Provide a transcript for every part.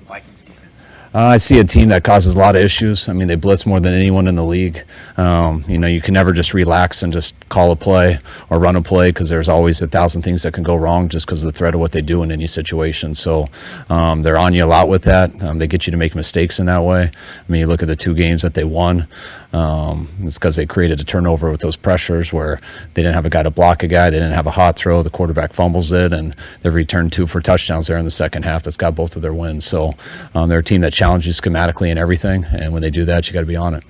Vikings defense? I see a team that causes a lot of issues. I mean, they blitz more than anyone in the league. You can never just relax and just call a play or run a play because there's always 1,000 things that can go wrong just because of the threat of what they do in any situation. So they're on you a lot with that. They get you to make mistakes in that way. I mean, you look at the 2 games that they won. It's because they created a turnover with those pressures where they didn't have a guy to block a guy. They didn't have a hot throw. The quarterback fumbles it, and they returned 2 for touchdowns there in the second half. That's got both of their wins. So they're a team that challenges schematically and everything, and when they do that, you got to be on it.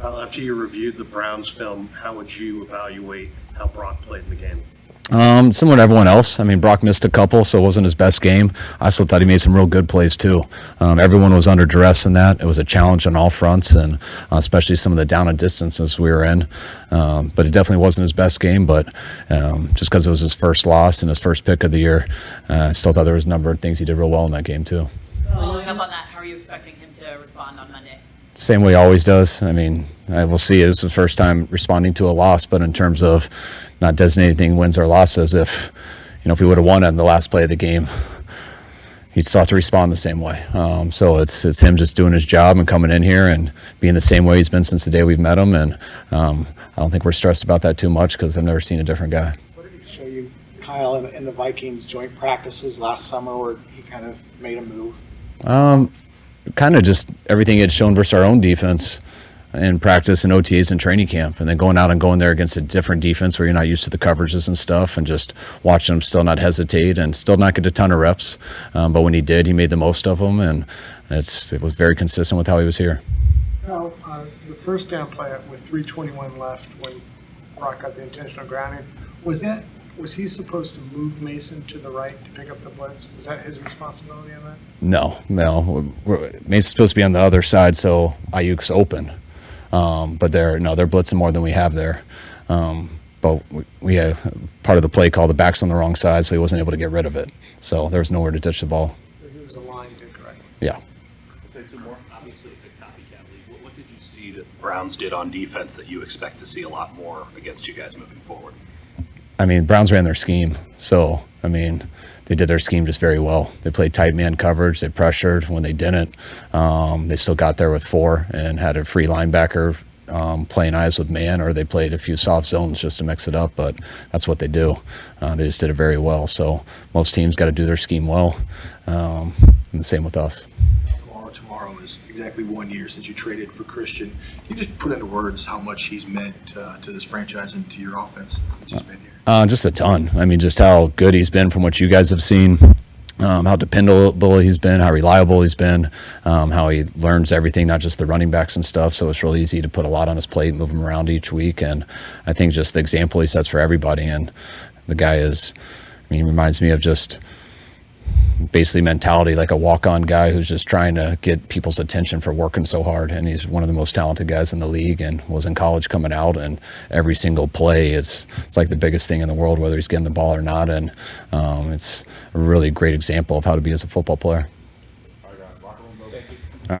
After you reviewed the Browns film, how would you evaluate how Brock played in the game? Similar to everyone else. I mean, Brock missed a couple, so it wasn't his best game. I still thought he made some real good plays, too. Everyone was under duress in that. It was a challenge on all fronts, and especially some of the down and distances we were in. But it definitely wasn't his best game, but just because it was his first loss and his first pick of the year, I still thought there was a number of things he did real well in that game, too. Following up on that, how are you expecting him to respond on Monday? Same way he always does. I mean, we'll see. This is the first time responding to a loss, but in terms of not designating wins or losses, if we would have won on the last play of the game, he'd still have to respond the same way. So it's him just doing his job and coming in here and being the same way he's been since the day we've met him. And I don't think we're stressed about that too much because I've never seen a different guy. What did he show you, Kyle, in the Vikings joint practices last summer where he kind of made a move? Kind of just everything he had shown versus our own defense in practice and OTAs and training camp, and then going out and going there against a different defense where you're not used to the coverages and stuff, and just watching him still not hesitate and still not get a ton of reps. But when he did, he made the most of them, and it was very consistent with how he was here. Now, the first down play with 3:21 left when Brock got the intentional grounding, was he supposed to move Mason to the right to pick up the blitz? Was that his responsibility on that? No. Mason's supposed to be on the other side, so Ayuk's open. But they're blitzing more than we have there. But we had part of the play called the back's on the wrong side, so he wasn't able to get rid of it. So there was nowhere to ditch the ball. So he was aligned incorrectly. Yeah. I'll take 2 more. Obviously, it's a copycat league. What did you see that the Browns did on defense that you expect to see a lot more against you guys moving forward? I mean, Browns ran their scheme. So, I mean, they did their scheme just very well. They played tight man coverage. They pressured when they didn't. They still got there with 4 and had a free linebacker playing eyes with man, or they played a few soft zones just to mix it up, but that's what they do. They just did it very well. So most teams got to do their scheme well, and the same with us. Tomorrow is exactly 1 year since you traded for Christian. Can you just put into words how much he's meant to this franchise and to your offense since he's been here? Just a ton. I mean, just how good he's been from what you guys have seen. How dependable he's been, how reliable he's been, how he learns everything, not just the running backs and stuff. So it's real easy to put a lot on his plate, move him around each week. And I think just the example he sets for everybody. And the guy he reminds me of just basically mentality, like a walk-on guy who's just trying to get people's attention for working so hard. And he's one of the most talented guys in the league and was in college coming out, and every single play it's like the biggest thing in the world, whether he's getting the ball or not. And it's a really great example of how to be as a football player.